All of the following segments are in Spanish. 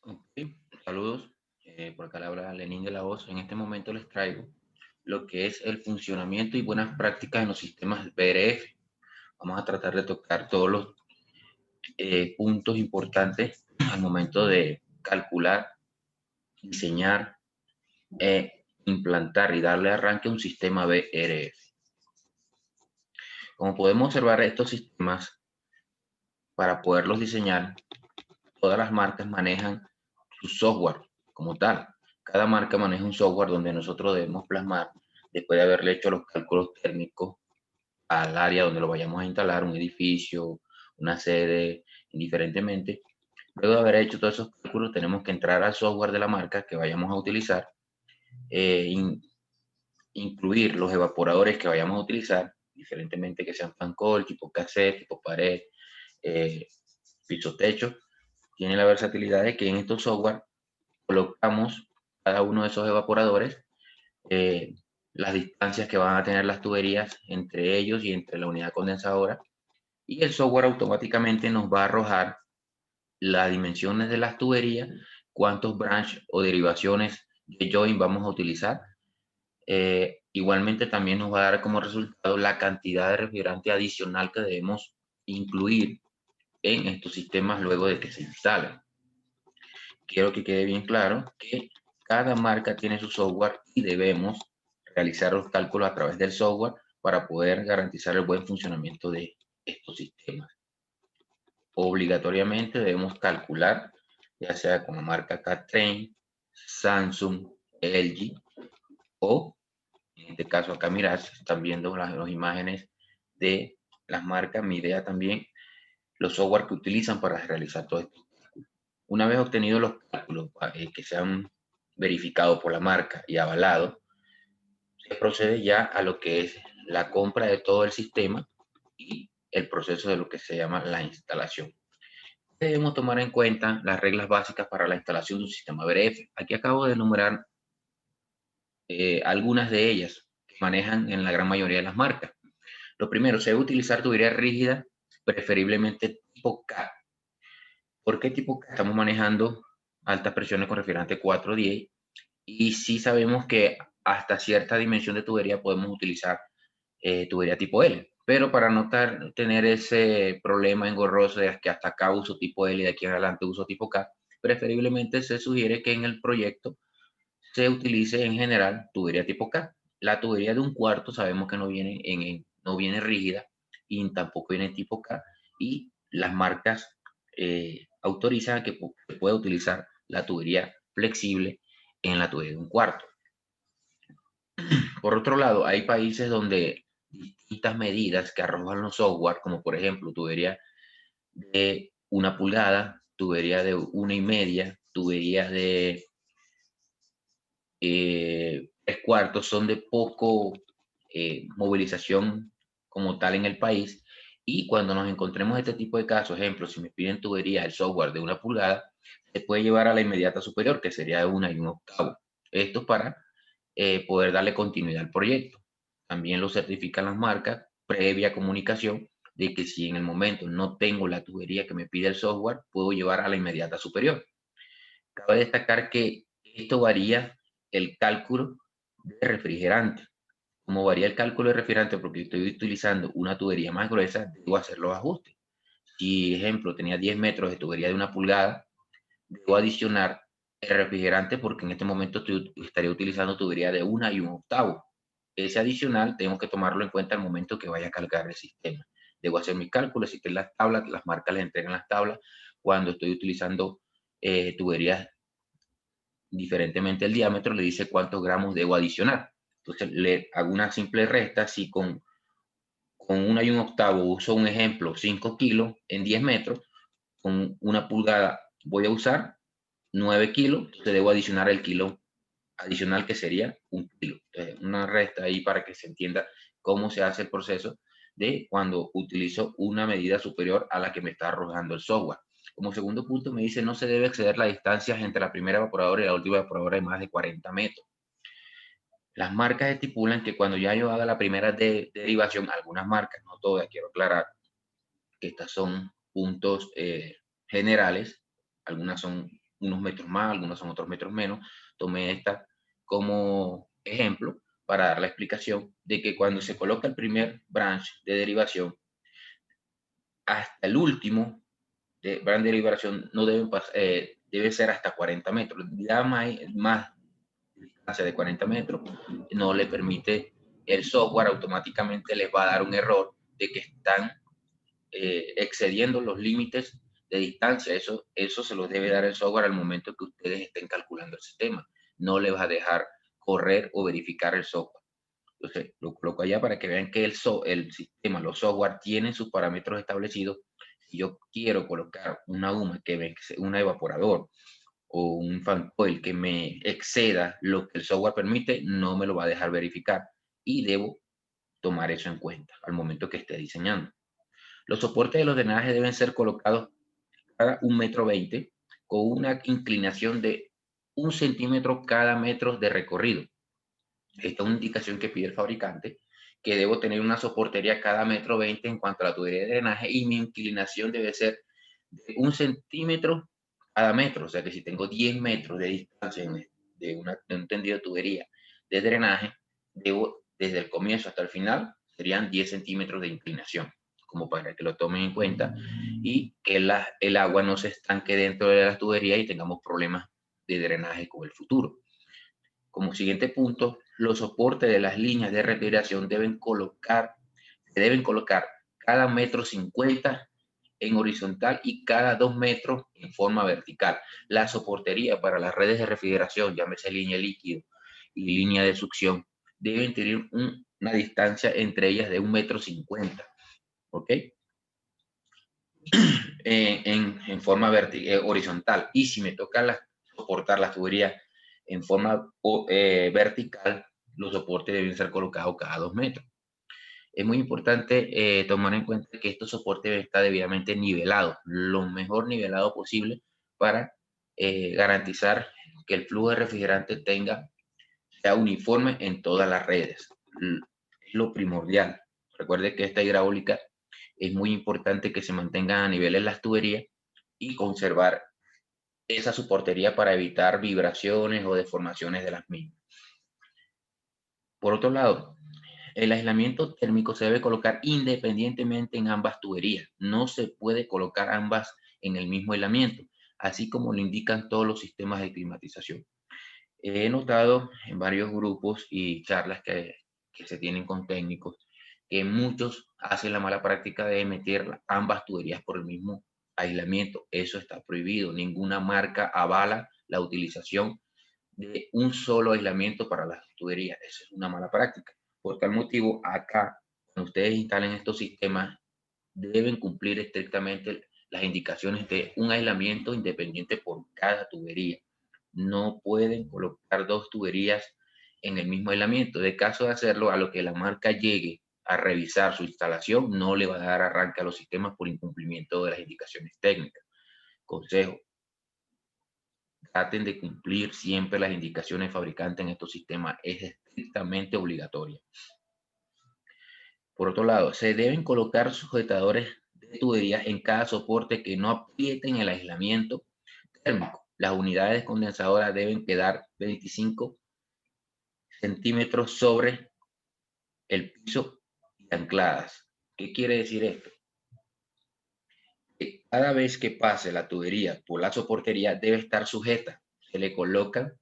Ok, saludos. Por acá le habla Lenín de la Voz. En este momento les traigo lo que es el funcionamiento y buenas prácticas en los sistemas BRF. Vamos a tratar de tocar todos los puntos importantes al momento de calcular, diseñar, implantar y darle arranque a un sistema BRF. Como podemos observar, estos sistemas, para poderlos diseñar, todas las marcas manejan su software como tal. Cada marca maneja un software donde nosotros debemos plasmar, después de haberle hecho los cálculos técnicos al área donde lo vayamos a instalar, un edificio, una sede, indiferentemente. Luego de haber hecho todos esos cálculos, tenemos que entrar al software de la marca que vayamos a utilizar, eh, in- incluir los evaporadores que vayamos a utilizar, diferentemente que sean fan coil, tipo cassette, tipo pared, eh, piso techo. Tiene la versatilidad de que en estos software colocamos cada uno de esos evaporadores, eh, las distancias que van a tener las tuberías entre ellos y entre la unidad condensadora, y el software automáticamente nos va a arrojar las dimensiones de las tuberías, cuántos branch o derivaciones de join vamos a utilizar. Igualmente también nos va a dar como resultado la cantidad de refrigerante adicional que debemos incluir en estos sistemas luego de que se instalen. Quiero que quede bien claro que cada marca tiene su software y debemos realizar los cálculos a través del software para poder garantizar el buen funcionamiento de estos sistemas. Obligatoriamente debemos calcular, ya sea con la marca K-Train, Samsung, LG o, en este caso acá mirad, están viendo las imágenes de las marcas, mi idea también, los software que utilizan para realizar todo esto. Una vez obtenidos los cálculos que se han verificado por la marca y avalado, se procede ya a lo que es la compra de todo el sistema y el proceso de lo que se llama la instalación. Debemos tomar en cuenta las reglas básicas para la instalación de un sistema BRF. Aquí acabo de enumerar algunas de ellas que manejan en la gran mayoría de las marcas. Lo primero, se debe utilizar tubería rígida, preferiblemente tipo K. ¿Por qué tipo K? Estamos manejando altas presiones con refrigerante 410 y sí sabemos que hasta cierta dimensión de tubería podemos utilizar tubería tipo L. Pero para no tener ese problema engorroso de que hasta acá uso tipo L y de aquí en adelante uso tipo K, preferiblemente se sugiere que en el proyecto se utilice en general tubería tipo K. La tubería de un cuarto sabemos que no viene rígida y tampoco viene tipo K, y las marcas autorizan que se pueda utilizar la tubería flexible en la tubería de un cuarto. Por otro lado, hay países donde distintas medidas que arrojan los software, como por ejemplo tubería de 1 pulgada, tubería de 1,5, tuberías de 3 cuartos, son de poco movilización como tal en el país. Y cuando nos encontremos este tipo de casos, ejemplo, si me piden tubería, el software de 1 pulgada, se puede llevar a la inmediata superior, que sería de 1 y 1 octavo. Esto para poder darle continuidad al proyecto. También lo certifican las marcas previa comunicación de que si en el momento no tengo la tubería que me pide el software, puedo llevar a la inmediata superior. Cabe destacar que esto varía el cálculo de refrigerante. Como varía el cálculo de refrigerante porque estoy utilizando una tubería más gruesa, debo hacer los ajustes. Si, ejemplo, tenía 10 metros de tubería de 1 pulgada, debo adicionar el refrigerante porque en este momento estaría utilizando tubería de 1 y 1 octavo. Ese adicional tengo que tomarlo en cuenta al momento que vaya a cargar el sistema. Debo hacer mis cálculos, existen las tablas, las marcas les entregan las tablas cuando estoy utilizando tuberías diferentemente el diámetro, le dice cuántos gramos debo adicionar. Entonces le hago una simple resta. Si con 1 y 1 octavo uso un ejemplo 5 kilos en 10 metros, con 1 pulgada voy a usar 9 kilos, entonces debo adicionar el kilo adicional que sería 1 kilo. Entonces, una resta ahí para que se entienda cómo se hace el proceso de cuando utilizo una medida superior a la que me está arrojando el software. Como segundo punto me dice no se debe exceder las distancias entre la primera evaporadora y la última evaporadora de más de 40 metros. Las marcas estipulan que cuando ya yo haga la primera derivación, algunas marcas, no todas, quiero aclarar que estas son puntos generales, algunas son unos metros más, algunos son otros metros menos. Tomé esta como ejemplo para dar la explicación de que cuando se coloca el primer branch de derivación hasta el último branch de derivación no deben debe ser hasta 40 metros. Ya más distancia de 40 metros no le permite, el software automáticamente les va a dar un error de que están excediendo los límites de distancia. Eso se los debe dar el software al momento que ustedes estén calculando el sistema. No le va a dejar correr o verificar el software. Entonces, lo coloco allá para que vean que el sistema, los software tienen sus parámetros establecidos. Si yo quiero colocar una UMA, un evaporador o un fan coil que me exceda lo que el software permite, no me lo va a dejar verificar y debo tomar eso en cuenta al momento que esté diseñando. Los soportes de los drenajes deben ser colocados cada 1,20 m con una inclinación de 1 centímetro cada metro de recorrido. Esta es una indicación que pide el fabricante, que debo tener una soportería cada 1,20 m en cuanto a la tubería de drenaje y mi inclinación debe ser de 1 centímetro cada metro. O sea que si tengo 10 metros de distancia de un tendido de tubería de drenaje, debo desde el comienzo hasta el final serían 10 centímetros de inclinación, como para que lo tomen en cuenta y que el agua no se estanque dentro de la tubería y tengamos problemas de drenaje con el futuro. Como siguiente punto, los soportes de las líneas de refrigeración se deben colocar cada 1,50 m en horizontal y cada 2 metros en forma vertical. La soportería para las redes de refrigeración, llámese línea líquido y línea de succión, deben tener una distancia entre ellas de 1,50 m, ¿ok? En forma horizontal. Y si me toca soportar las tuberías en forma vertical, los soportes deben ser colocados cada 2 metros. Es muy importante tomar en cuenta que estos soportes deben estar debidamente nivelados, lo mejor nivelado posible para garantizar que el flujo de refrigerante sea uniforme en todas las redes. Es lo primordial. Recuerde que esta hidráulica es muy importante que se mantengan a nivel en las tuberías y conservar esa soportería para evitar vibraciones o deformaciones de las mismas. Por otro lado, el aislamiento térmico se debe colocar independientemente en ambas tuberías. No se puede colocar ambas en el mismo aislamiento, así como lo indican todos los sistemas de climatización. He notado en varios grupos y charlas que se tienen con técnicos que muchos hacen la mala práctica de meter ambas tuberías por el mismo aislamiento. Eso está prohibido. Ninguna marca avala la utilización de un solo aislamiento para las tuberías. Eso es una mala práctica. Por tal motivo, acá, cuando ustedes instalen estos sistemas, deben cumplir estrictamente las indicaciones de un aislamiento independiente por cada tubería. No pueden colocar dos tuberías en el mismo aislamiento. De caso de hacerlo, a lo que la marca llegue a revisar su instalación, no le va a dar arranque a los sistemas por incumplimiento de las indicaciones técnicas. Consejo: traten de cumplir siempre las indicaciones fabricantes en estos sistemas. Es estrictamente obligatoria. Por otro lado, se deben colocar sujetadores de tuberías en cada soporte que no aprieten el aislamiento térmico. Las unidades condensadoras deben quedar 25 centímetros sobre el piso y ancladas. ¿Qué quiere decir esto? Que cada vez que pase la tubería por la soportería debe estar sujeta. Se le coloca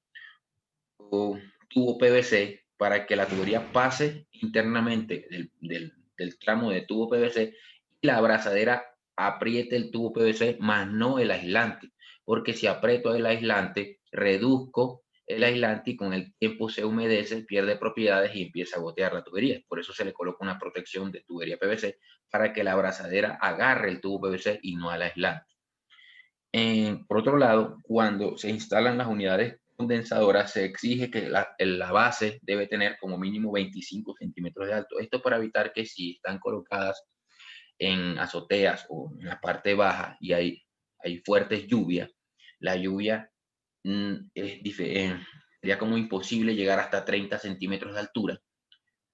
un tubo PVC para que la tubería pase internamente del tramo de tubo PVC y la abrazadera apriete el tubo PVC, más no el aislante, porque si aprieto el aislante, reduzco el aislante y con el tiempo se humedece, pierde propiedades y empieza a gotear la tubería. Por eso se le coloca una protección de tubería PVC para que la abrazadera agarre el tubo PVC y no al aislante. Por otro lado, cuando se instalan las unidades condensadoras, se exige que la base debe tener como mínimo 25 centímetros de alto. Esto para evitar que si están colocadas en azoteas o en la parte baja y hay fuertes lluvias, la lluvia sería como imposible llegar hasta 30 centímetros de altura.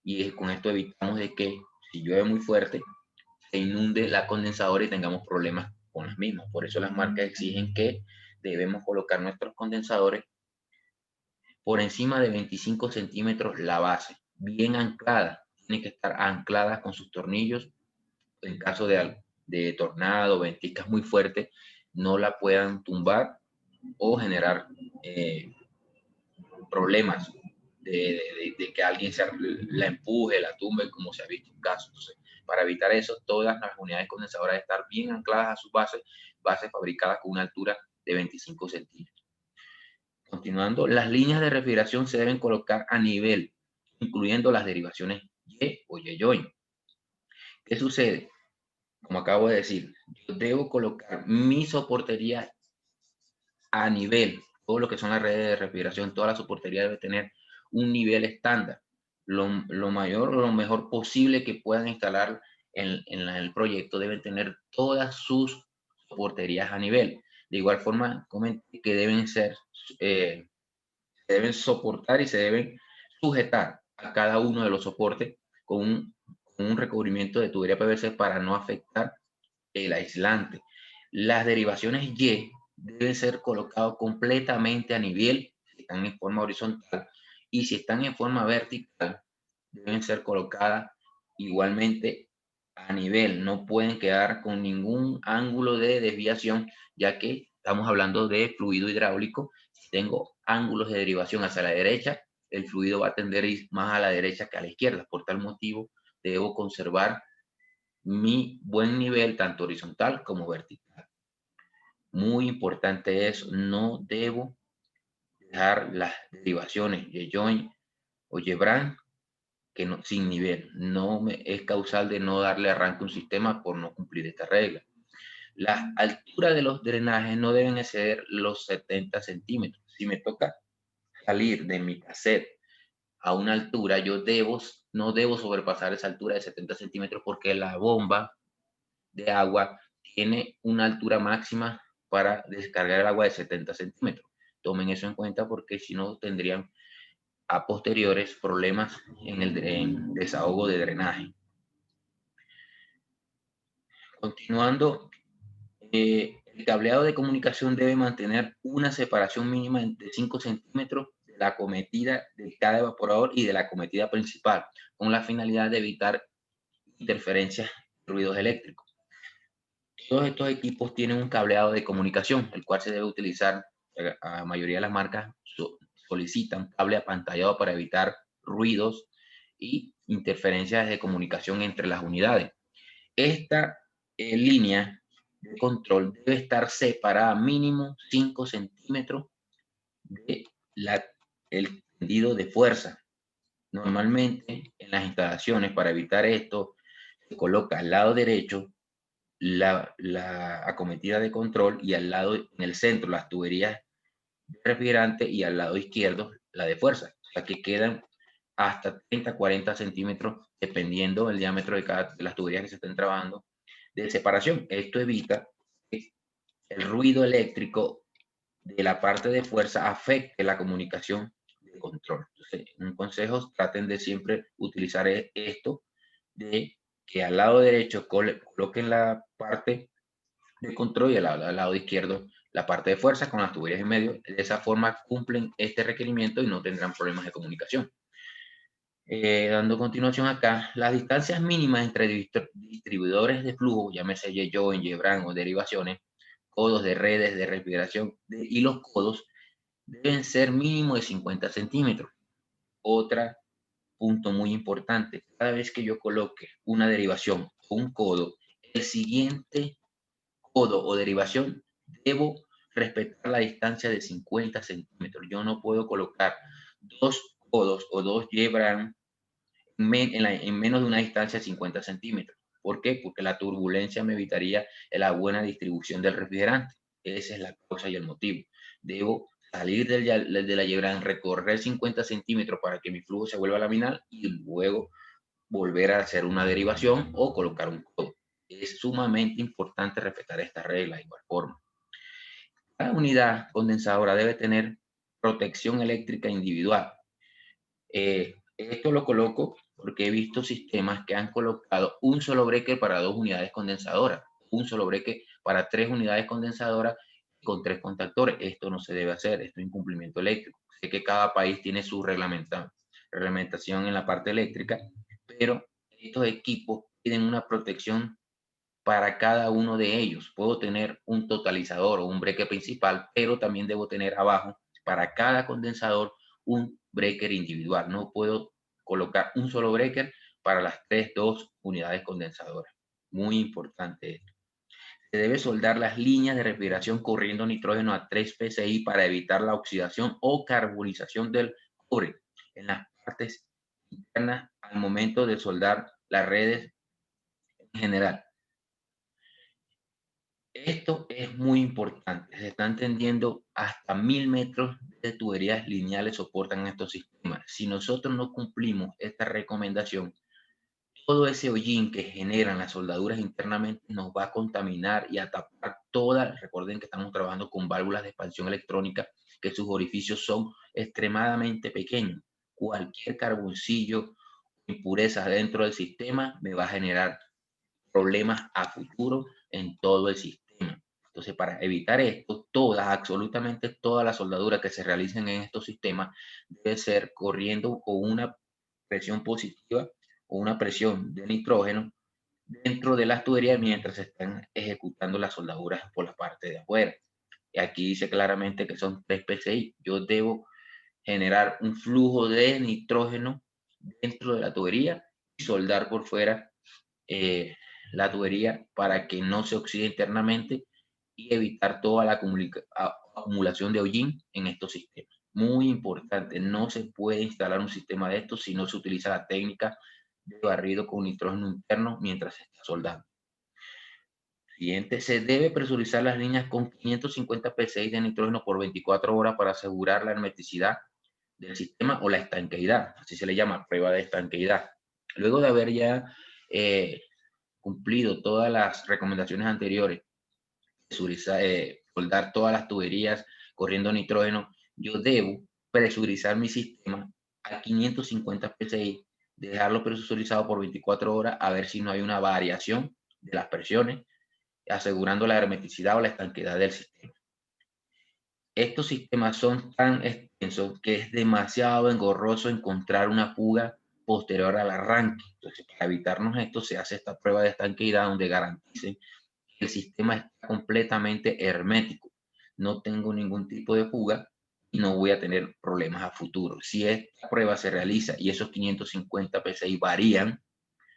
Y con esto evitamos de que si llueve muy fuerte, se inunde la condensadora y tengamos problemas con las mismas. Por eso las marcas exigen que debemos colocar nuestros condensadores por encima de 25 centímetros la base, bien anclada. Tiene que estar anclada con sus tornillos. En caso de tornado, ventiscas muy fuertes, no la puedan tumbar o generar problemas de que alguien la empuje, la tumbe, como se ha visto en casos. Entonces, para evitar eso, todas las unidades condensadoras deben estar bien ancladas a sus bases fabricadas con una altura de 25 centímetros. Continuando, las líneas de refrigeración se deben colocar a nivel, incluyendo las derivaciones Y o Y-joint. ¿Qué sucede? Como acabo de decir, yo debo colocar mi soportería a nivel. Todo lo que son las redes de refrigeración, toda la soportería debe tener un nivel estándar. Lo mayor o lo mejor posible que puedan instalar en el proyecto deben tener todas sus soporterías a nivel. De igual forma, comenté que deben ser, se deben soportar y se deben sujetar a cada uno de los soportes con un recubrimiento de tubería PVC para no afectar el aislante. Las derivaciones Y deben ser colocadas completamente a nivel, si están en forma horizontal, y si están en forma vertical, deben ser colocadas igualmente a nivel. No pueden quedar con ningún ángulo de desviación, ya que estamos hablando de fluido hidráulico. Si tengo ángulos de derivación hacia la derecha, el fluido va a tender a ir más a la derecha que a la izquierda. Por tal motivo, debo conservar mi buen nivel, tanto horizontal como vertical. Muy importante es, no debo dejar las derivaciones Y-joint o Y-branch que no, sin nivel. No me, es causal de no darle arranque a un sistema por no cumplir esta regla. Las alturas de los drenajes no deben exceder los 70 centímetros. Si me toca salir de mi cassette a una altura, no debo sobrepasar esa altura de 70 centímetros porque la bomba de agua tiene una altura máxima para descargar el agua de 70 centímetros. Tomen eso en cuenta porque si no tendrían a posteriores problemas en el desahogo de drenaje. Continuando, el cableado de comunicación debe mantener una separación mínima de 5 centímetros de la acometida de cada evaporador y de la acometida principal, con la finalidad de evitar interferencias y ruidos eléctricos. Todos estos equipos tienen un cableado de comunicación, el cual se debe utilizar. A la mayoría de las marcas solicitan cable apantallado para evitar ruidos y interferencias de comunicación entre las unidades. Esta línea de control debe estar separada mínimo 5 centímetros de el tendido de fuerza. Normalmente en las instalaciones, para evitar esto, se coloca al lado derecho la acometida de control y al lado, en el centro, las tuberías de refrigerante y al lado izquierdo la de fuerza. O sea que quedan hasta 30, 40 centímetros, dependiendo del diámetro de las tuberías que se estén trabajando, de separación. Esto evita que el ruido eléctrico de la parte de fuerza afecte la comunicación de control. Entonces, un consejo, traten de siempre utilizar esto de que al lado derecho coloquen la parte de control y al lado izquierdo la parte de fuerza con las tuberías en medio. De esa forma cumplen este requerimiento y no tendrán problemas de comunicación. Dando continuación acá, las distancias mínimas entre distribuidores de flujo, llámese Y-joint, Y-branch o derivaciones, codos de redes de refrigeración y los codos deben ser mínimo de 50 centímetros. Otro punto muy importante, cada vez que yo coloque una derivación o un codo, el siguiente codo o derivación debo respetar la distancia de 50 centímetros. Yo no puedo colocar dos codos o dos Y-branch en menos de una distancia de 50 centímetros. ¿Por qué? Porque la turbulencia me evitaría la buena distribución del refrigerante. Esa es la causa y el motivo. Debo salir de la Y-branch, recorrer 50 centímetros para que mi flujo se vuelva laminar y luego volver a hacer una derivación o colocar un codo. Es sumamente importante respetar esta regla de igual forma. Cada unidad condensadora debe tener protección eléctrica individual. Esto lo coloco porque he visto sistemas que han colocado un solo breaker para 2 unidades condensadoras, un solo breaker para 3 unidades condensadoras con 3 contactores. Esto no se debe hacer, esto es incumplimiento eléctrico. Sé que cada país tiene su reglamentación en la parte eléctrica, pero estos equipos tienen una protección para cada uno de ellos. Puedo tener un totalizador o un breaker principal, pero también debo tener abajo para cada condensador un breaker individual. No puedo colocar un solo breaker para las 2 unidades condensadoras. Muy importante esto. Se debe soldar las líneas de refrigeración corriendo nitrógeno a 3 psi para evitar la oxidación o carbonización del cobre en las partes internas al momento de soldar las redes en general. Esto es muy importante. Se están tendiendo hasta 1000 metros de tuberías lineales soportan estos sistemas. Si nosotros no cumplimos esta recomendación, todo ese hollín que generan las soldaduras internamente nos va a contaminar y a tapar todas. Recuerden que estamos trabajando con válvulas de expansión electrónica, que sus orificios son extremadamente pequeños. Cualquier carboncillo, impureza dentro del sistema me va a generar problemas a futuro en todo el sistema. Entonces, para evitar esto, absolutamente todas las soldaduras que se realicen en estos sistemas debe ser corriendo con una presión positiva o una presión de nitrógeno dentro de las tuberías mientras se están ejecutando las soldaduras por la parte de afuera. Y aquí dice claramente que son 3 PSI. Yo debo generar un flujo de nitrógeno dentro de la tubería y soldar por fuera la tubería para que no se oxide internamente y evitar toda la acumulación de hollín en estos sistemas. Muy importante, no se puede instalar un sistema de estos si no se utiliza la técnica de barrido con nitrógeno interno mientras se está soldando. Siguiente, se debe presurizar las líneas con 550 psi de nitrógeno por 24 horas para asegurar la hermeticidad del sistema o la estanqueidad, así se le llama, prueba de estanqueidad. Luego de haber ya cumplido todas las recomendaciones anteriores, soldar todas las tuberías corriendo nitrógeno, yo debo presurizar mi sistema a 550 psi, dejarlo presurizado por 24 horas a ver si no hay una variación de las presiones, asegurando la hermeticidad o la estanqueidad del sistema. Estos sistemas son tan extensos que es demasiado engorroso encontrar una fuga posterior al arranque. Entonces, para evitarnos esto, se hace esta prueba de estanqueidad donde garantice que el sistema está completamente hermético. No tengo ningún tipo de fuga y no voy a tener problemas a futuro. Si esta prueba se realiza y esos 550 PSI varían,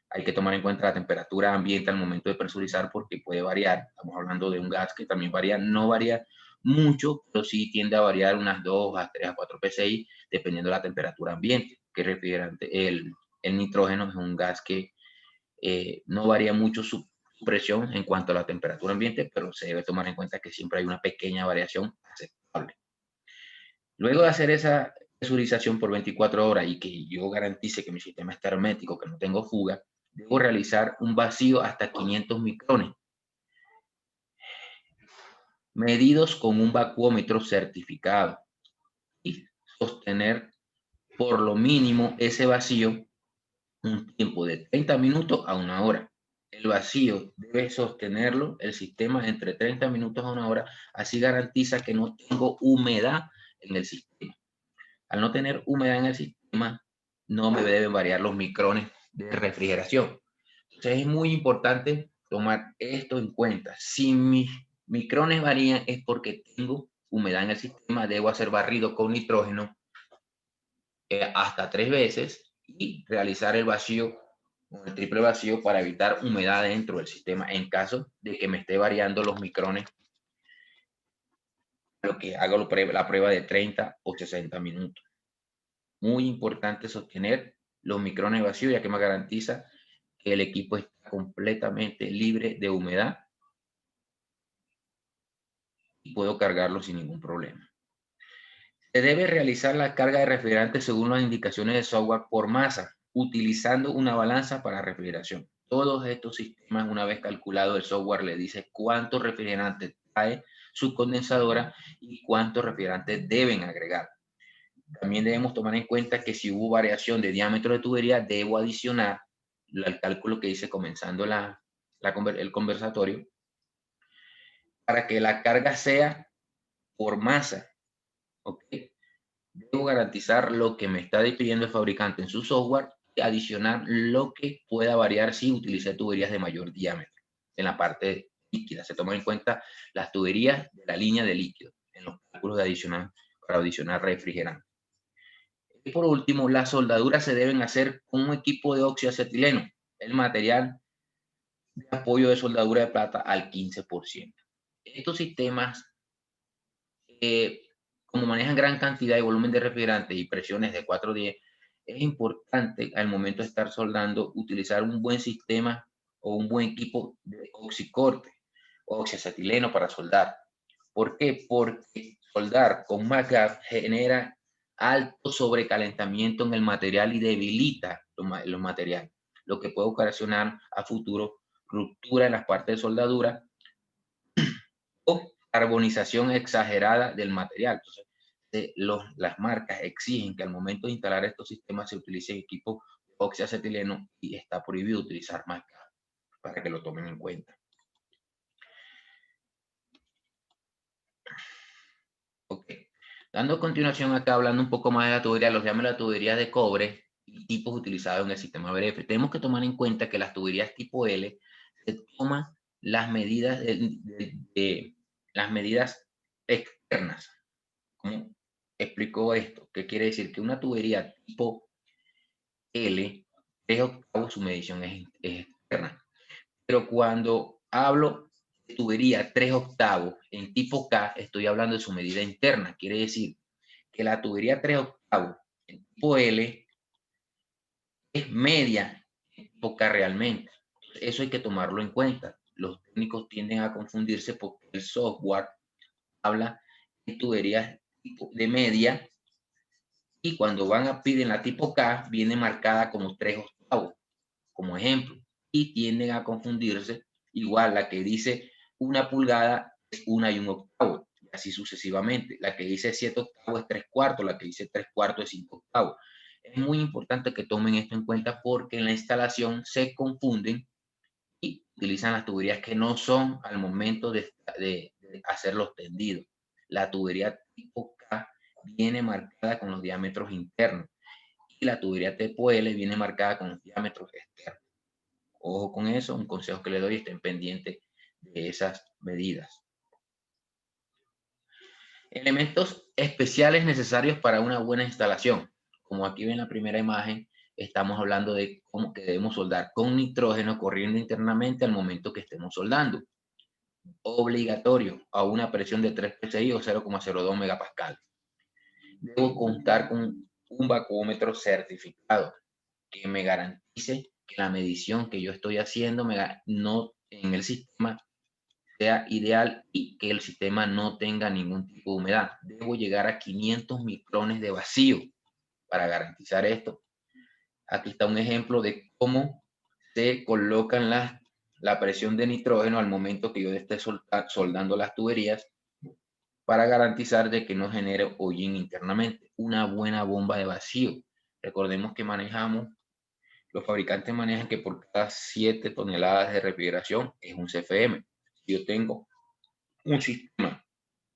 hay que tomar en cuenta la temperatura ambiente al momento de presurizar porque puede variar. Estamos hablando de un gas que también varía, no varía mucho, pero sí tiende a variar unas 2 a 3 a 4 PSI dependiendo de la temperatura ambiente. Que refrigerante, el nitrógeno es un gas que no varía mucho su presión en cuanto a la temperatura ambiente, pero se debe tomar en cuenta que siempre hay una pequeña variación aceptable. Luego de hacer esa presurización por 24 horas y que yo garantice que mi sistema está hermético, que no tengo fuga, debo realizar un vacío hasta 500 micrones, medidos con un vacuómetro certificado y sostener por lo mínimo ese vacío un tiempo de 30 minutos a 1 hora. El vacío debe sostenerlo el sistema entre 30 minutos a 1 hora, así garantiza que no tengo humedad en el sistema. Al no tener humedad en el sistema, no me deben variar los micrones de refrigeración. Entonces es muy importante tomar esto en cuenta. Si mis micrones varían es porque tengo humedad en el sistema, debo hacer barrido con nitrógeno hasta 3 veces y realizar el vacío con el triple vacío para evitar humedad dentro del sistema en caso de que me esté variando los micrones, lo que hago la prueba de 30 o 60 minutos. Muy importante sostener los micrones vacíos, ya que me garantiza que el equipo está completamente libre de humedad y puedo cargarlo sin ningún problema. Se debe realizar la carga de refrigerante según las indicaciones de software por masa, utilizando una balanza para refrigeración. Todos estos sistemas, una vez calculado, el software le dice cuánto refrigerante trae su condensadora y cuántos refrigerantes deben agregar. También debemos tomar en cuenta que si hubo variación de diámetro de tubería, debo adicionar el cálculo que hice comenzando el conversatorio para que la carga sea por masa, ¿ok? Debo garantizar lo que me está pidiendo el fabricante en su software y adicionar lo que pueda variar si utilicé tuberías de mayor diámetro. En la parte líquida se toman en cuenta las tuberías de la línea de líquido en los cálculos de para adicionar refrigerante. Y por último, las soldaduras se deben hacer con un equipo de óxido acetileno, el material de apoyo de soldadura de plata al 15%. Estos sistemas, como manejan gran cantidad y volumen de refrigerante y presiones de 410, es importante al momento de estar soldando utilizar un buen sistema o un buen equipo de oxicorte o oxiacetileno para soldar. ¿Por qué? Porque soldar con más gas genera alto sobrecalentamiento en el material y debilita los materiales, lo que puede ocasionar a futuro ruptura en las partes de soldadura o carbonización exagerada del material. Entonces, las marcas exigen que al momento de instalar estos sistemas se utilice equipo de oxiacetileno y está prohibido utilizar más gas para que lo tomen en cuenta. Ok. Dando continuación acá, hablando un poco más de la tubería, los llamo la tubería de cobre y tipos utilizados en el sistema BRF. Tenemos que tomar en cuenta que las tuberías tipo L se toman las medidas las medidas externas. ¿Cómo explico esto? ¿Qué quiere decir? Que una tubería tipo L, 3/8, su medición es externa. Pero cuando hablo de tubería 3/8 en tipo K, estoy hablando de su medida interna. Quiere decir que la tubería 3/8 en tipo L es media en tipo K realmente. Eso hay que tomarlo en cuenta. Los técnicos tienden a confundirse porque el software habla de tuberías de media y cuando van a piden la tipo K viene marcada como 3/8 como ejemplo y tienden a confundirse. Igual la que dice 1 pulgada es 1 y 1/8 y así sucesivamente. La que dice 7/8 es 3/4, la que dice 3/4 es 5/8. Es muy importante que tomen esto en cuenta porque en la instalación se confunden y utilizan las tuberías que no son al momento de hacer los tendidos. La tubería tipo K viene marcada con los diámetros internos y la tubería tipo L viene marcada con los diámetros externos. Ojo con eso, un consejo que le doy, estén pendientes de esas medidas. Elementos especiales necesarios para una buena instalación. Como aquí ven la primera imagen, estamos hablando de cómo que debemos soldar con nitrógeno corriendo internamente al momento que estemos soldando. Obligatorio a una presión de 3 psi o 0,02 megapascal. Debo contar con un vacuómetro certificado que me garantice que la medición que yo estoy haciendo no en el sistema sea ideal y que el sistema no tenga ningún tipo de humedad. Debo llegar a 500 micrones de vacío para garantizar esto. Aquí está un ejemplo de cómo se colocan la presión de nitrógeno al momento que yo esté soldando las tuberías para garantizar de que no genere hollín internamente. Una buena bomba de vacío. Recordemos que los fabricantes manejan que por cada 7 toneladas de refrigeración es un CFM. Si yo tengo un sistema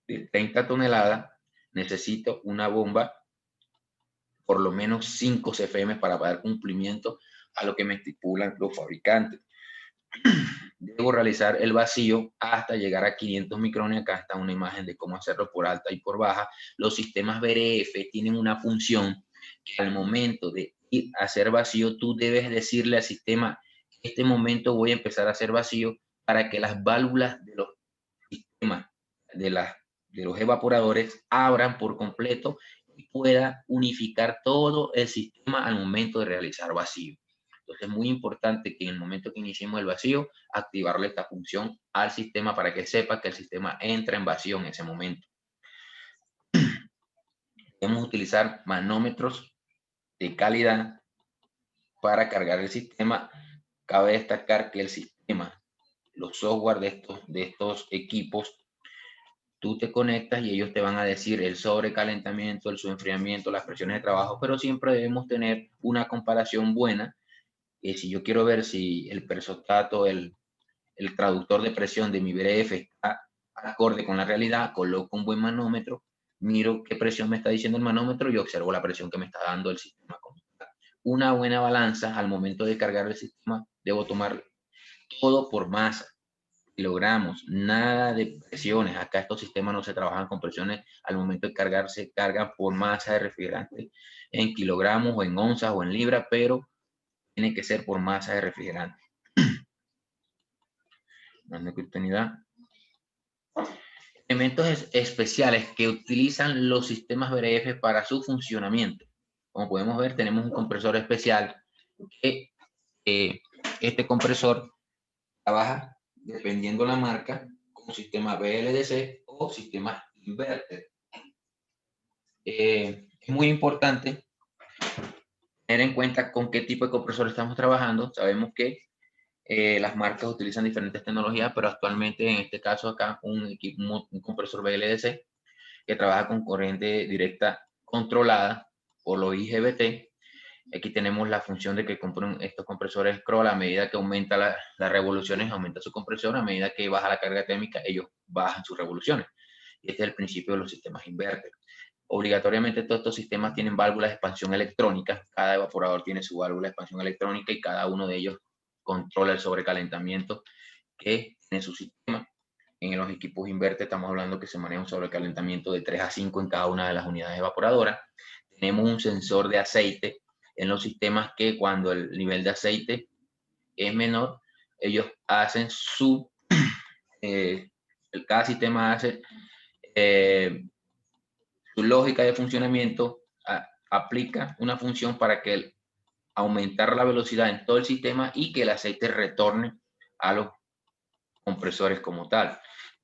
de 30 toneladas, necesito una bomba por lo menos 5 CFM para dar cumplimiento a lo que me estipulan los fabricantes. Debo realizar el vacío hasta llegar a 500 micrones. Acá está una imagen de cómo hacerlo por alta y por baja. Los sistemas BRF tienen una función que al momento de ir a hacer vacío, tú debes decirle al sistema, en este momento voy a empezar a hacer vacío para que las válvulas de los sistemas de los evaporadores abran por completo y pueda unificar todo el sistema al momento de realizar vacío. Entonces es muy importante que en el momento que iniciemos el vacío, activarle esta función al sistema para que sepa que el sistema entra en vacío en ese momento. Podemos utilizar manómetros de calidad para cargar el sistema. Cabe destacar que el sistema, los software de estos equipos, tú te conectas y ellos te van a decir el sobrecalentamiento, el subenfriamiento, las presiones de trabajo, pero siempre debemos tener una comparación buena. Si yo quiero ver si el persostato, el traductor de presión de mi BRF está acorde con la realidad, coloco un buen manómetro, miro qué presión me está diciendo el manómetro y observo la presión que me está dando el sistema. Una buena balanza al momento de cargar el sistema, debo tomar todo por masa, kilogramos, nada de presiones. Acá estos sistemas no se trabajan con presiones, al momento de cargar se cargan por masa de refrigerante en kilogramos o en onzas o en libras, pero tiene que ser por masa de refrigerante. Elementos especiales que utilizan los sistemas VRF para su funcionamiento. Como podemos ver, tenemos un compresor especial que este compresor trabaja, dependiendo la marca, con sistema BLDC o sistema inverter. Es muy importante tener en cuenta con qué tipo de compresor estamos trabajando. Sabemos que las marcas utilizan diferentes tecnologías, pero actualmente en este caso acá un compresor BLDC que trabaja con corriente directa controlada por los IGBT. Aquí tenemos la función de que estos compresores scroll a medida que aumenta las revoluciones, aumenta su compresión, a medida que baja la carga térmica, ellos bajan sus revoluciones. Y este es el principio de los sistemas inverter. Obligatoriamente todos estos sistemas tienen válvulas de expansión electrónica, cada evaporador tiene su válvula de expansión electrónica y cada uno de ellos controla el sobrecalentamiento que tiene su sistema. En los equipos inverter estamos hablando que se maneja un sobrecalentamiento de 3 a 5 en cada una de las unidades evaporadoras. Tenemos un sensor de aceite en los sistemas que cuando el nivel de aceite es menor, ellos hacen cada sistema hace su lógica de funcionamiento, aplica una función para que aumentar la velocidad en todo el sistema y que el aceite retorne a los compresores como tal.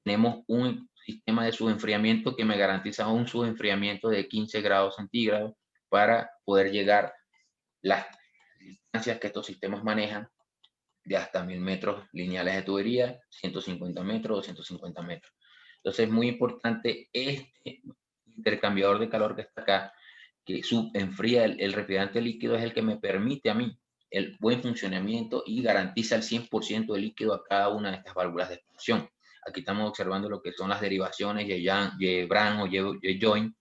Tenemos un sistema de subenfriamiento que me garantiza un subenfriamiento de 15 grados centígrados para poder llegar las distancias que estos sistemas manejan de hasta 1000 metros lineales de tubería, 150 metros, 250 metros. Entonces es muy importante este intercambiador de calor que está acá, que enfría el refrigerante líquido, es el que me permite a mí el buen funcionamiento y garantiza el 100% de líquido a cada una de estas válvulas de expansión. Aquí estamos observando lo que son las derivaciones de Brand o Joint,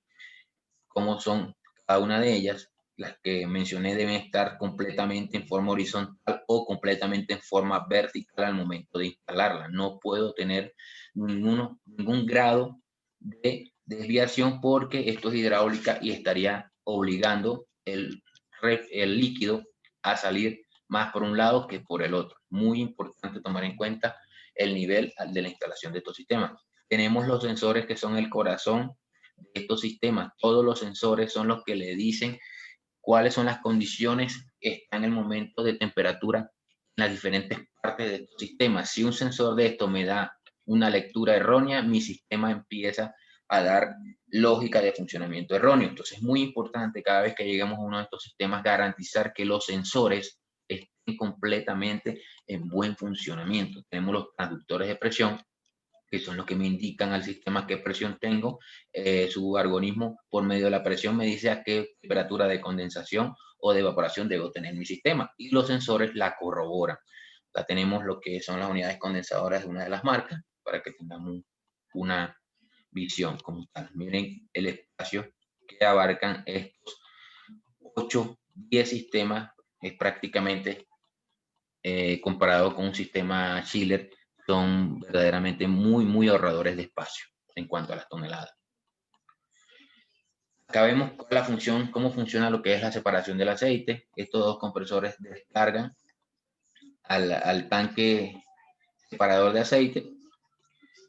cómo son cada una de ellas. Las que mencioné deben estar completamente en forma horizontal o completamente en forma vertical al momento de instalarla. No puedo tener ningún grado de desviación porque esto es hidráulica y estaría obligando el líquido a salir más por un lado que por el otro. Muy importante tomar en cuenta el nivel de la instalación de estos sistemas. Tenemos los sensores que son el corazón de estos sistemas. Todos los sensores son los que le dicen cuáles son las condiciones que están en el momento de temperatura en las diferentes partes de estos sistemas. Si un sensor de esto me da una lectura errónea, mi sistema empieza a dar lógica de funcionamiento erróneo. Entonces es muy importante cada vez que lleguemos a uno de estos sistemas garantizar que los sensores estén completamente en buen funcionamiento. Tenemos los transductores de presión, que son los que me indican al sistema qué presión tengo. Su algoritmo, por medio de la presión, me dice a qué temperatura de condensación o de evaporación debo tener mi sistema. Y los sensores la corroboran. Acá tenemos lo que son las unidades condensadoras de una de las marcas, para que tengamos una visión como tal. Miren el espacio que abarcan estos 8, 10 sistemas, es prácticamente comparado con un sistema chiller, son verdaderamente muy ahorradores de espacio en cuanto a las toneladas. Acá vemos la función, cómo funciona lo que es la separación del aceite. Estos dos compresores descargan al tanque separador de aceite.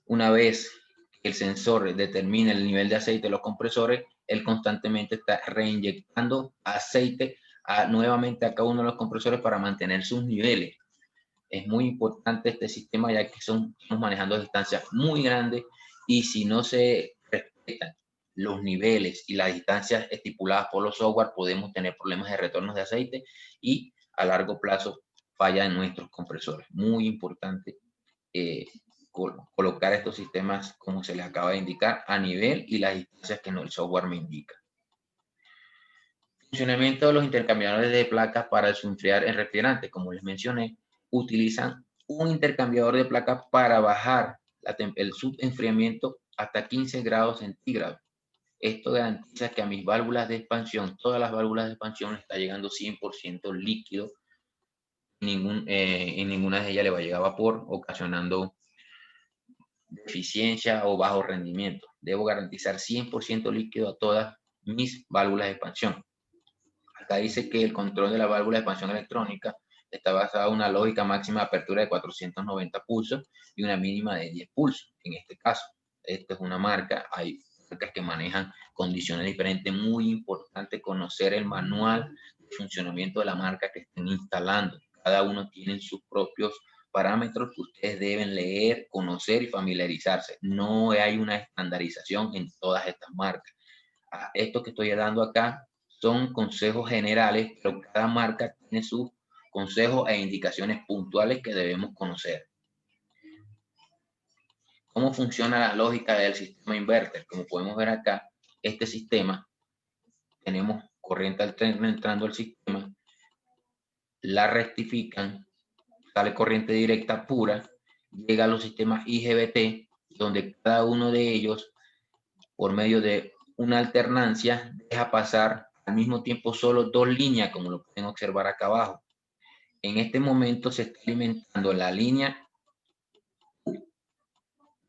Una vez que el sensor determina el nivel de aceite de los compresores, él constantemente está reinyectando aceite nuevamente a cada uno de los compresores para mantener sus niveles. Es muy importante este sistema ya que estamos manejando distancias muy grandes y si no se respetan los niveles y las distancias estipuladas por los software, podemos tener problemas de retornos de aceite y a largo plazo falla en nuestros compresores. Muy importante colocar estos sistemas como se les acaba de indicar a nivel y las distancias que el software me indica. Funcionamiento de los intercambiadores de placas para enfriar el refrigerante. Como les mencioné, utilizan un intercambiador de placas para bajar el subenfriamiento hasta 15 grados centígrados. Esto garantiza que a mis válvulas de expansión, todas las válvulas de expansión, está llegando 100% líquido. En ninguna de ellas le va a llegar vapor, ocasionando deficiencia o bajo rendimiento. Debo garantizar 100% líquido a todas mis válvulas de expansión. Acá dice que el control de la válvula de expansión electrónica está basado en una lógica máxima de apertura de 490 pulsos y una mínima de 10 pulsos. En este caso, esto es una marca. Hay marcas que manejan condiciones diferentes. Muy importante conocer el manual de funcionamiento de la marca que estén instalando. Cada uno tiene sus propios parámetros que ustedes deben leer, conocer y familiarizarse. No hay una estandarización en todas estas marcas. Esto que estoy dando acá son consejos generales, pero cada marca tiene sus consejos e indicaciones puntuales que debemos conocer. ¿Cómo funciona la lógica del sistema inverter? Como podemos ver acá, este sistema, tenemos corriente alterna entrando al sistema, la rectifican, sale corriente directa pura, llega a los sistemas IGBT, donde cada uno de ellos, por medio de una alternancia, deja pasar al mismo tiempo solo dos líneas, como lo pueden observar acá abajo. En este momento se está alimentando la línea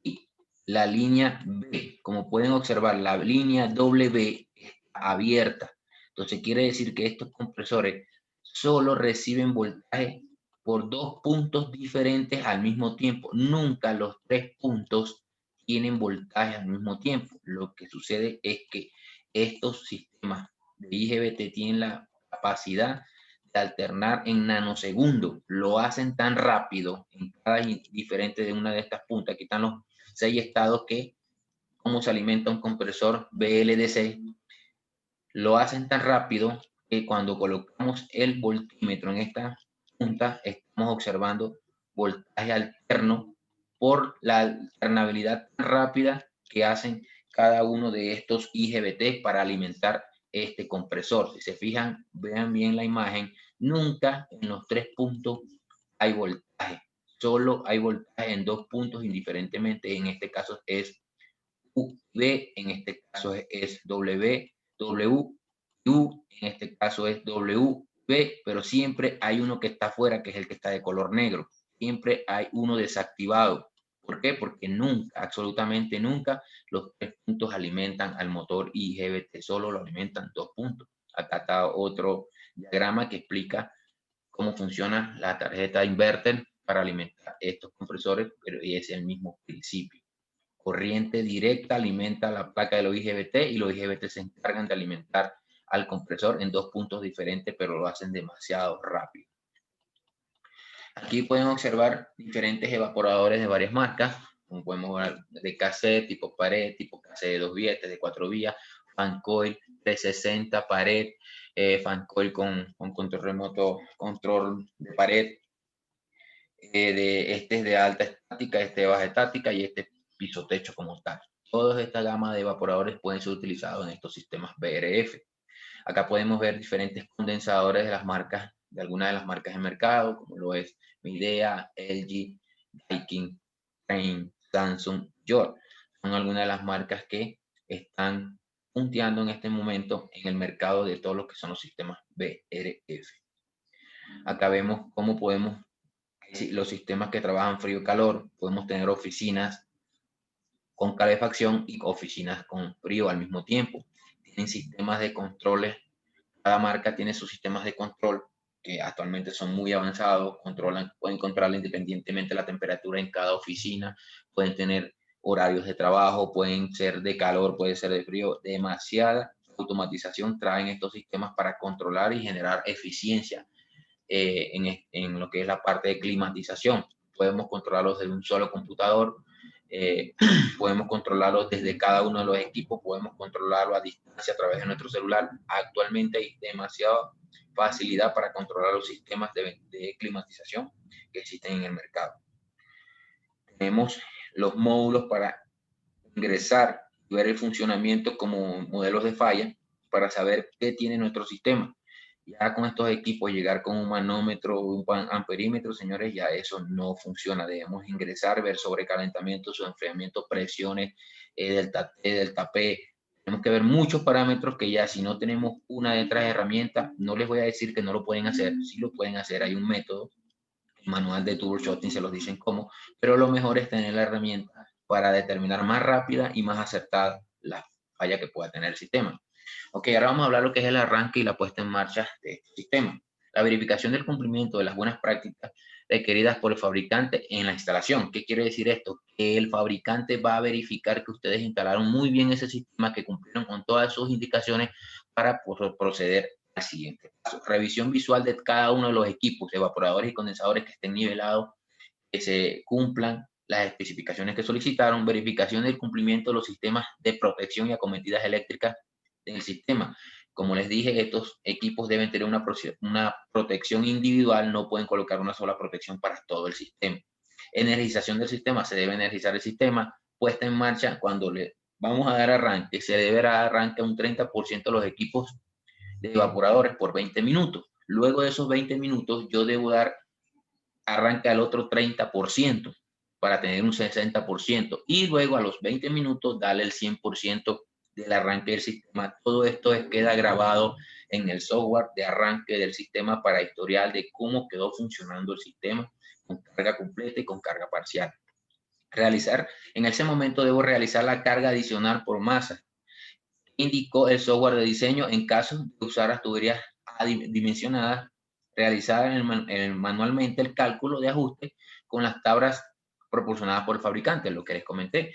y la línea B. Como pueden observar, la línea W está abierta. Entonces quiere decir que estos compresores solo reciben voltaje por dos puntos diferentes al mismo tiempo. Nunca los tres puntos tienen voltaje al mismo tiempo. Lo que sucede es que estos sistemas de IGBT tienen la capacidad de alternar en nanosegundos. Lo hacen tan rápido en cada diferente de una de estas puntas. Aquí están los 6 estados que, cómo se alimenta un compresor BLDC. Lo hacen tan rápido que cuando colocamos el voltímetro en esta punta, estamos observando voltaje alterno por la alternabilidad tan rápida que hacen cada uno de estos IGBT para alimentar este compresor. Si se fijan, vean bien la imagen, nunca en los tres puntos hay voltaje, solo hay voltaje en dos puntos indiferentemente. En este caso es V, en este caso es W, U, en este caso es W, B, pero siempre hay uno que está afuera, que es el que está de color negro. Siempre hay uno desactivado. ¿Por qué? Porque nunca, absolutamente nunca, los tres puntos alimentan al motor IGBT, solo lo alimentan dos puntos. Acá está otro diagrama que explica cómo funciona la tarjeta inverter para alimentar estos compresores, pero es el mismo principio. Corriente directa alimenta la placa de los IGBT y los IGBT se encargan de alimentar al compresor en dos puntos diferentes, pero lo hacen demasiado rápido. Aquí pueden observar diferentes evaporadores de varias marcas, como podemos ver de cassette, tipo pared, tipo cassette de 2 vías, de 4 vías, fan coil 360, pared, fan coil con control remoto, control de pared, este es de alta estática, este de baja estática y este piso techo como tal. Toda esta gama de evaporadores pueden ser utilizados en estos sistemas BRF. Acá podemos ver diferentes condensadores de las marcas, de algunas de las marcas de mercado, como lo es Midea, LG, Daikin, Crane, Samsung, York. Son algunas de las marcas que están punteando en este momento en el mercado de todos los que son los sistemas BRF. Acá vemos cómo podemos, los sistemas que trabajan frío-calor, podemos tener oficinas con calefacción y oficinas con frío al mismo tiempo. Tienen sistemas de controles, cada marca tiene sus sistemas de control que actualmente son muy avanzados, pueden controlar independientemente la temperatura en cada oficina, pueden tener horarios de trabajo, pueden ser de calor, puede ser de frío. Demasiada automatización traen estos sistemas para controlar y generar eficiencia en lo que es la parte de climatización. Podemos controlarlos desde un solo computador, podemos controlarlos desde cada uno de los equipos, podemos controlarlo a distancia a través de nuestro celular. Actualmente hay demasiada facilidad para controlar los sistemas de climatización que existen en el mercado. Tenemos los módulos para ingresar y ver el funcionamiento como modelos de falla para saber qué tiene nuestro sistema. Ya con estos equipos llegar con un manómetro, un amperímetro, señores, ya eso no funciona. Debemos ingresar, ver sobrecalentamiento, su enfriamiento, presiones, delta T, delta P. Tenemos que ver muchos parámetros que ya si no tenemos una de estas herramientas, no les voy a decir que no lo pueden hacer, sí lo pueden hacer, hay un método, el manual de troubleshooting se los dicen cómo, pero lo mejor es tener la herramienta para determinar más rápida y más acertada la falla que pueda tener el sistema. Ok, ahora vamos a hablar lo que es el arranque y la puesta en marcha de este sistema. La verificación del cumplimiento de las buenas prácticas requeridas por el fabricante en la instalación. ¿Qué quiere decir esto? Que el fabricante va a verificar que ustedes instalaron muy bien ese sistema, que cumplieron con todas sus indicaciones para proceder al siguiente paso. Revisión visual de cada uno de los equipos, evaporadores y condensadores que estén nivelados, que se cumplan las especificaciones que solicitaron, verificación del cumplimiento de los sistemas de protección y acometidas eléctricas del sistema. Como les dije, estos equipos deben tener una protección individual, no pueden colocar una sola protección para todo el sistema. Energización del sistema, se debe energizar el sistema. Puesta en marcha, cuando le vamos a dar arranque, se debe dar arranque a un 30% de los equipos de evaporadores por 20 minutos. Luego de esos 20 minutos, yo debo dar arranque al otro 30% para tener un 60%. Y luego a los 20 minutos, darle el 100% del arranque del sistema. Todo esto queda grabado en el software de arranque del sistema para historial de cómo quedó funcionando el sistema con carga completa y con carga parcial. En ese momento debo realizar la carga adicional por masa. Indicó el software de diseño en caso de usar las tuberías dimensionadas, realizar manualmente el cálculo de ajuste con las tablas proporcionadas por el fabricante, lo que les comenté.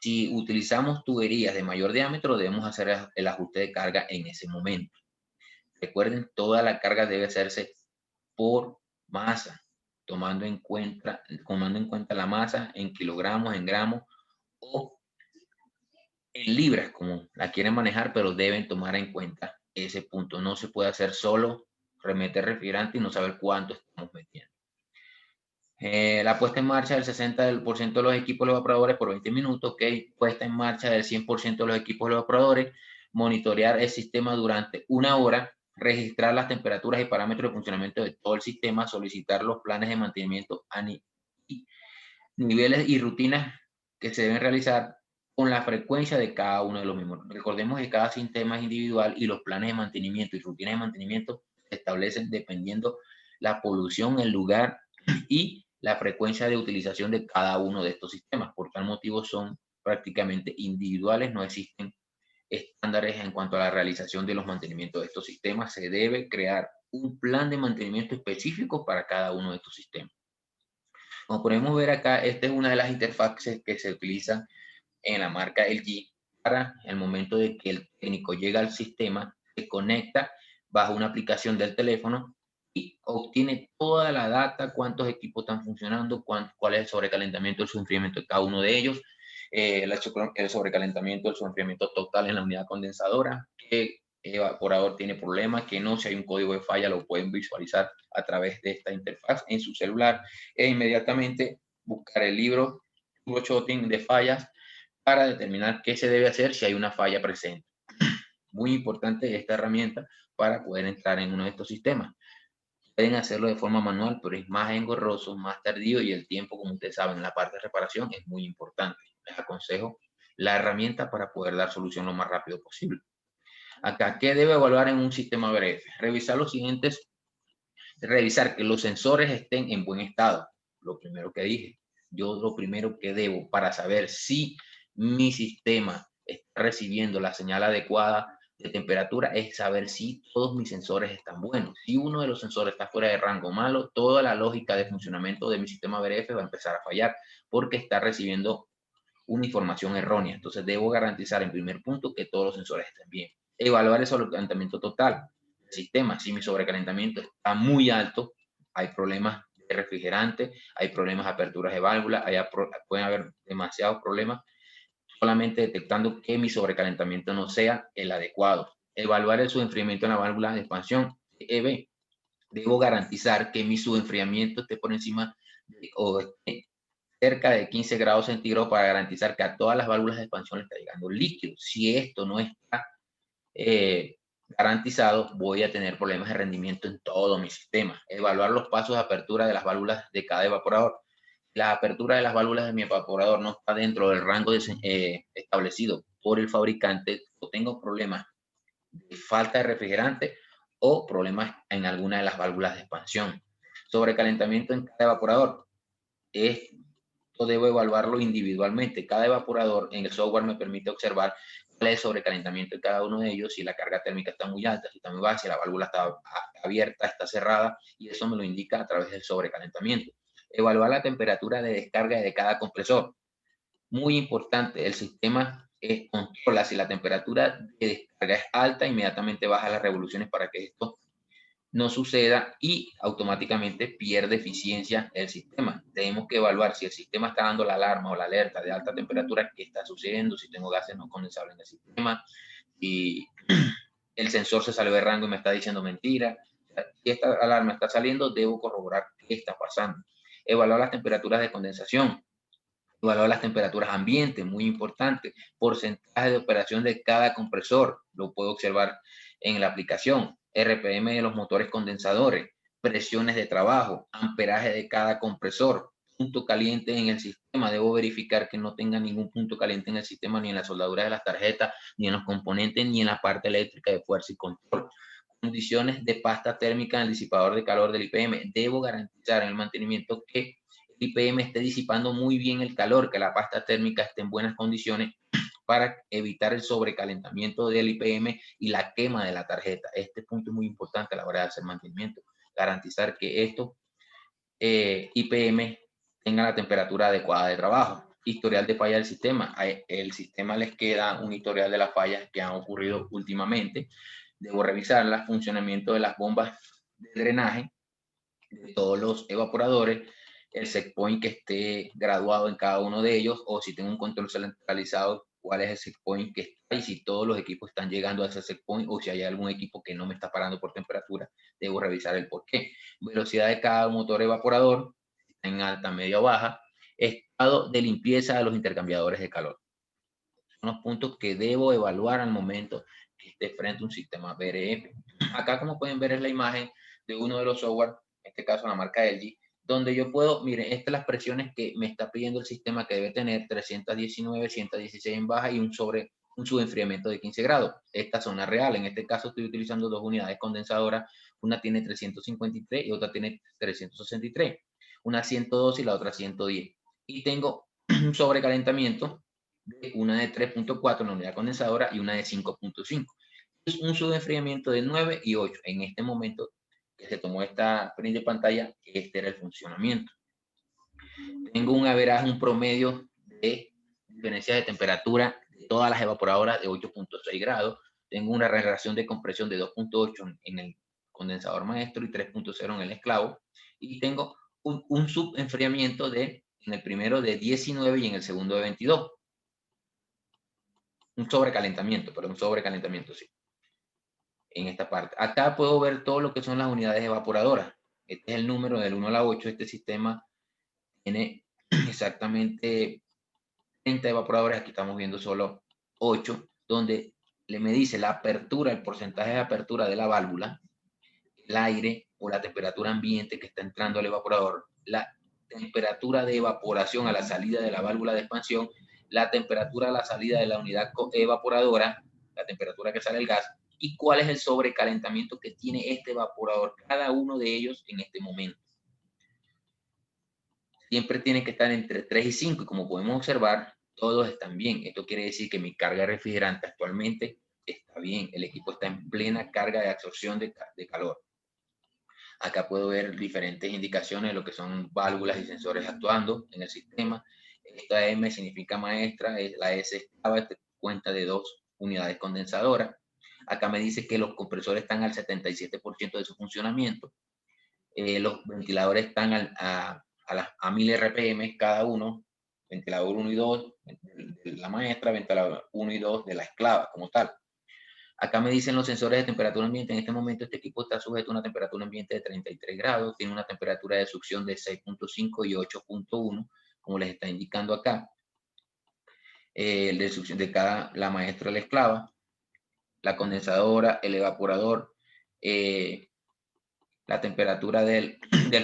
Si utilizamos tuberías de mayor diámetro, debemos hacer el ajuste de carga en ese momento. Recuerden, toda la carga debe hacerse por masa, tomando en cuenta la masa en kilogramos, en gramos o en libras, como la quieren manejar, pero deben tomar en cuenta ese punto. No se puede hacer solo remeter refrigerante y no saber cuánto estamos metiendo. La puesta en marcha del 60% de los equipos evaporadores por 20 minutos, ok. Puesta en marcha del 100% de los equipos evaporadores, monitorear el sistema durante una hora, registrar las temperaturas y parámetros de funcionamiento de todo el sistema, solicitar los planes de mantenimiento a niveles y rutinas que se deben realizar con la frecuencia de cada uno de los mismos. Recordemos que cada sistema es individual y los planes de mantenimiento y rutinas de mantenimiento se establecen dependiendo la polución, el lugar y la frecuencia de utilización de cada uno de estos sistemas. Por tal motivo son prácticamente individuales, no existen estándares en cuanto a la realización de los mantenimientos de estos sistemas. Se debe crear un plan de mantenimiento específico para cada uno de estos sistemas. Como podemos ver acá, esta es una de las interfaces que se utiliza en la marca LG para el momento de que el técnico llega al sistema, se conecta bajo una aplicación del teléfono y obtiene toda la data, cuántos equipos están funcionando, cuál es el sobrecalentamiento, el sufrimiento de cada uno de ellos, el sobrecalentamiento, el sufrimiento total en la unidad condensadora, qué evaporador tiene problemas, que no, si hay un código de falla lo pueden visualizar a través de esta interfaz en su celular e inmediatamente buscar el libro troubleshooting de fallas para determinar qué se debe hacer si hay una falla presente. Muy importante esta herramienta para poder entrar en uno de estos sistemas. Pueden hacerlo de forma manual, pero es más engorroso, más tardío y el tiempo, como ustedes saben, en la parte de reparación es muy importante. Les aconsejo la herramienta para poder dar solución lo más rápido posible. Acá, ¿qué debe evaluar en un sistema BRF? Revisar los siguientes, revisar que los sensores estén en buen estado. Lo primero que dije. Yo lo primero que debo para saber si mi sistema está recibiendo la señal adecuada de temperatura es saber si todos mis sensores están buenos. Si uno de los sensores está fuera de rango malo, toda la lógica de funcionamiento de mi sistema BRF va a empezar a fallar porque está recibiendo una información errónea. Entonces debo garantizar en primer punto que todos los sensores estén bien. Evaluar el sobrecalentamiento total del sistema. Si mi sobrecalentamiento está muy alto, hay problemas de refrigerante, hay problemas de aperturas de válvulas, pueden haber demasiados problemas, solamente detectando que mi sobrecalentamiento no sea el adecuado. Evaluar el subenfriamiento en la válvula de expansión, EB. Debo garantizar que mi subenfriamiento esté por encima o cerca de 15 grados centígrados para garantizar que a todas las válvulas de expansión le está llegando líquido. Si esto no está garantizado, voy a tener problemas de rendimiento en todo mi sistema. Evaluar los pasos de apertura de las válvulas de cada evaporador. La apertura de las válvulas de mi evaporador no está dentro del rango establecido por el fabricante, o tengo problemas de falta de refrigerante o problemas en alguna de las válvulas de expansión. Sobrecalentamiento en cada evaporador. Esto debo evaluarlo individualmente. Cada evaporador en el software me permite observar cuál es el sobrecalentamiento de cada uno de ellos, si la carga térmica está muy alta, si está muy baja, si la válvula está abierta, está cerrada, y eso me lo indica a través del sobrecalentamiento. Evaluar la temperatura de descarga de cada compresor. Muy importante, el sistema controla si la temperatura de descarga es alta, inmediatamente baja las revoluciones para que esto no suceda y automáticamente pierde eficiencia el sistema. Tenemos que evaluar si el sistema está dando la alarma o la alerta de alta temperatura, qué está sucediendo, si tengo gases no condensables en el sistema, si el sensor se salió de rango y me está diciendo mentira. Si esta alarma está saliendo, debo corroborar qué está pasando. Evaluar las temperaturas de condensación. Evaluar las temperaturas ambiente, muy importante. Porcentaje de operación de cada compresor, lo puedo observar en la aplicación. RPM de los motores condensadores, presiones de trabajo, amperaje de cada compresor, punto caliente en el sistema. Debo verificar que no tenga ningún punto caliente en el sistema, ni en la soldadura de las tarjetas, ni en los componentes, ni en la parte eléctrica de fuerza y control. Condiciones de pasta térmica en el disipador de calor del IPM. Debo garantizar en el mantenimiento que el IPM esté disipando muy bien el calor, que la pasta térmica esté en buenas condiciones para evitar el sobrecalentamiento del IPM y la quema de la tarjeta. Este punto es muy importante a la hora de hacer mantenimiento. Garantizar que estos IPM tengan la temperatura adecuada de trabajo. Historial de falla del sistema. El sistema les queda un historial de las fallas que han ocurrido últimamente. Debo revisar el funcionamiento de las bombas de drenaje de todos los evaporadores, el set point que esté graduado en cada uno de ellos, o si tengo un control centralizado, cuál es el set point que está y si todos los equipos están llegando a ese set point, o si hay algún equipo que no me está parando por temperatura, debo revisar el por qué. Velocidad de cada motor evaporador, en alta, media o baja. Estado de limpieza de los intercambiadores de calor. Son los puntos que debo evaluar al momento que esté frente a un sistema BRF. Acá, como pueden ver, es la imagen de uno de los software, en este caso la marca LG, donde yo puedo, miren, estas son las presiones que me está pidiendo el sistema, que debe tener 319, 116 en baja y un subenfriamiento de 15 grados. Esta zona real, en este caso estoy utilizando dos unidades condensadoras, una tiene 353 y otra tiene 363, una 102 y la otra 110. Y tengo un sobrecalentamiento de una de 3.4 en la unidad condensadora y una de 5.5. Es un subenfriamiento de 9 y 8. En este momento que se tomó esta print de pantalla, este era el funcionamiento. Tengo un average, un promedio de diferencias de temperatura de todas las evaporadoras de 8.6 grados. Tengo una relación de compresión de 2.8 en el condensador maestro y 3.0 en el esclavo. Y tengo un subenfriamiento en el primero de 19 y en el segundo de 22. Un sobrecalentamiento, pero un sobrecalentamiento, sí. En esta parte. Acá puedo ver todo lo que son las unidades evaporadoras. Este es el número del 1 a la 8. Este sistema tiene exactamente 30 evaporadores. Aquí estamos viendo solo 8, donde me dice la apertura, el porcentaje de apertura de la válvula, el aire o la temperatura ambiente que está entrando al evaporador, la temperatura de evaporación a la salida de la válvula de expansión, la temperatura a la salida de la unidad evaporadora, la temperatura que sale el gas, y cuál es el sobrecalentamiento que tiene este evaporador, cada uno de ellos en este momento. Siempre tiene que estar entre 3 y 5, y como podemos observar, todos están bien. Esto quiere decir que mi carga de refrigerante actualmente está bien. El equipo está en plena carga de absorción de calor. Acá puedo ver diferentes indicaciones de lo que son válvulas y sensores actuando en el sistema. Esta M significa maestra, la S estaba, cuenta de 2 unidades condensadoras. Acá me dice que los compresores están al 77% de su funcionamiento. Los ventiladores están a 1000 RPM cada uno. Ventilador 1 y 2 de la maestra, ventilador 1 y 2 de la esclava como tal. Acá me dicen los sensores de temperatura ambiente. En este momento este equipo está sujeto a una temperatura ambiente de 33 grados, tiene una temperatura de succión de 6.5 y 8.1, como les está indicando acá. El de succión de la maestra y la esclava. la condensadora, el evaporador, la temperatura del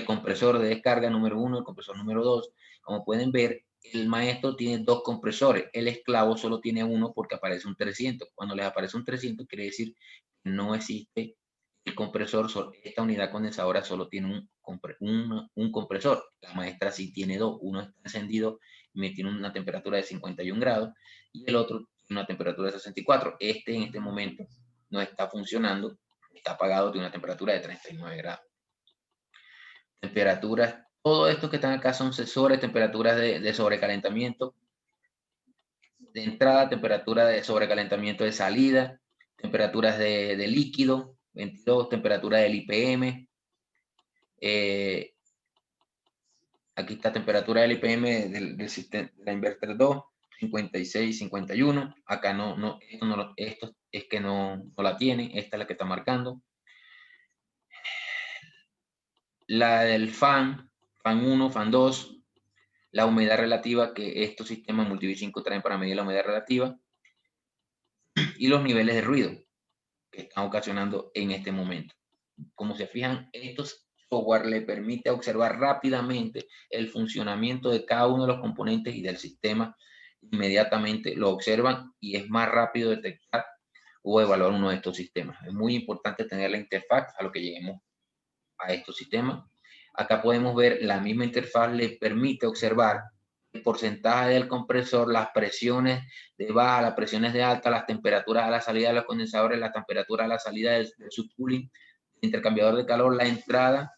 compresor de descarga número 1, el compresor número 2. Como pueden ver, el maestro tiene 2 compresores, el esclavo solo tiene uno porque aparece un 300. Cuando les aparece un 300 quiere decir que no existe el compresor, esta unidad condensadora solo tiene un compresor. La maestra sí tiene 2, uno está encendido y me tiene una temperatura de 51 grados y el otro tiene una temperatura de 64. En este momento no está funcionando, está apagado, tiene una temperatura de 39 grados. Temperaturas, todo esto que están acá son sensores, temperaturas de sobrecalentamiento de entrada, temperatura de sobrecalentamiento de salida, temperaturas de líquido, 22, temperatura del IPM. Aquí está temperatura del IPM del sistema, de la inverter 2, 56, 51. Acá esto es que no la tiene, esta es la que está marcando. La del fan 1, fan 2, la humedad relativa que estos sistemas Multivis 5 traen para medir la humedad relativa y los niveles de ruido que están ocasionando en este momento. Como se fijan, estos software le permite observar rápidamente el funcionamiento de cada uno de los componentes y del sistema. Inmediatamente lo observan y es más rápido detectar o evaluar uno de estos sistemas. Es muy importante tener la interfaz a lo que lleguemos a estos sistemas. Acá podemos ver la misma interfaz le permite observar el porcentaje del compresor, las presiones de baja, las presiones de alta, las temperaturas a la salida de los condensadores, la temperatura a la salida del subcooling, el intercambiador de calor, la entrada,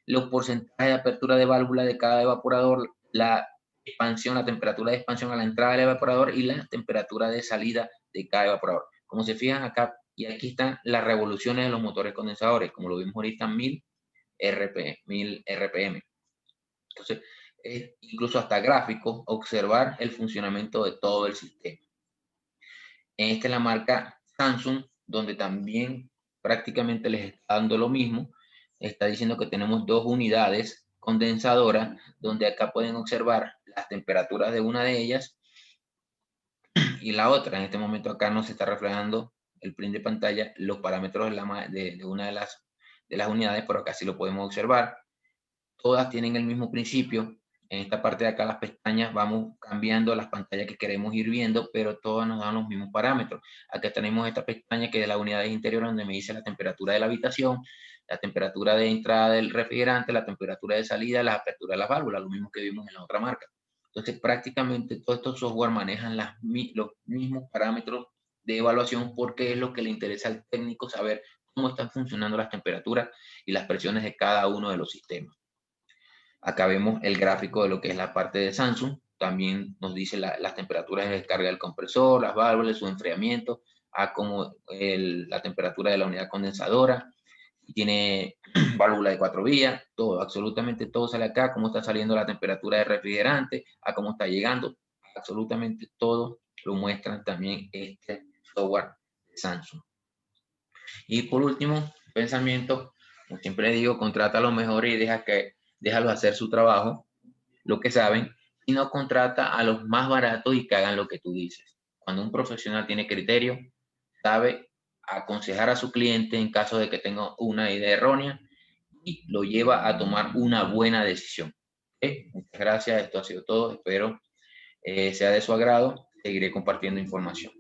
los porcentajes de apertura de válvula de cada evaporador, la expansión, la temperatura de expansión a la entrada del evaporador y la temperatura de salida de cada evaporador. Como se fijan acá, y aquí están las revoluciones de los motores condensadores, como lo vimos ahorita, 1000 RPM. Entonces, incluso hasta gráficos, observar el funcionamiento de todo el sistema. Esta es la marca Samsung, donde también prácticamente les está dando lo mismo. Está diciendo que tenemos 2 unidades condensadoras, donde acá pueden observar las temperaturas de una de ellas y la otra. En este momento acá no se está reflejando el print de pantalla, los parámetros de una de las unidades, pero acá sí lo podemos observar. Todas tienen el mismo principio. En esta parte de acá, las pestañas, vamos cambiando las pantallas que queremos ir viendo, pero todas nos dan los mismos parámetros. Acá tenemos esta pestaña que es de la unidad interior, donde me dice la temperatura de la habitación, la temperatura de entrada del refrigerante, la temperatura de salida, la apertura de las válvulas, lo mismo que vimos en la otra marca. Entonces, prácticamente todos estos software manejan los mismos parámetros de evaluación porque es lo que le interesa al técnico saber cómo están funcionando las temperaturas y las presiones de cada uno de los sistemas. Acá vemos el gráfico de lo que es la parte de Samsung. También nos dice las temperaturas de descarga del compresor, las válvulas, su enfriamiento, como la temperatura de la unidad condensadora. Tiene válvula de 4 vías, todo, absolutamente todo sale acá, cómo está saliendo la temperatura del refrigerante, a cómo está llegando, absolutamente todo lo muestran también este software de Samsung. Y por último, pensamiento, como siempre digo, contrata a los mejores y déjalo hacer su trabajo, lo que saben, y no contrata a los más baratos y que hagan lo que tú dices. Cuando un profesional tiene criterio, sabe aconsejar a su cliente en caso de que tenga una idea errónea y lo lleva a tomar una buena decisión. Muchas gracias, esto ha sido todo, espero sea de su agrado, seguiré compartiendo información.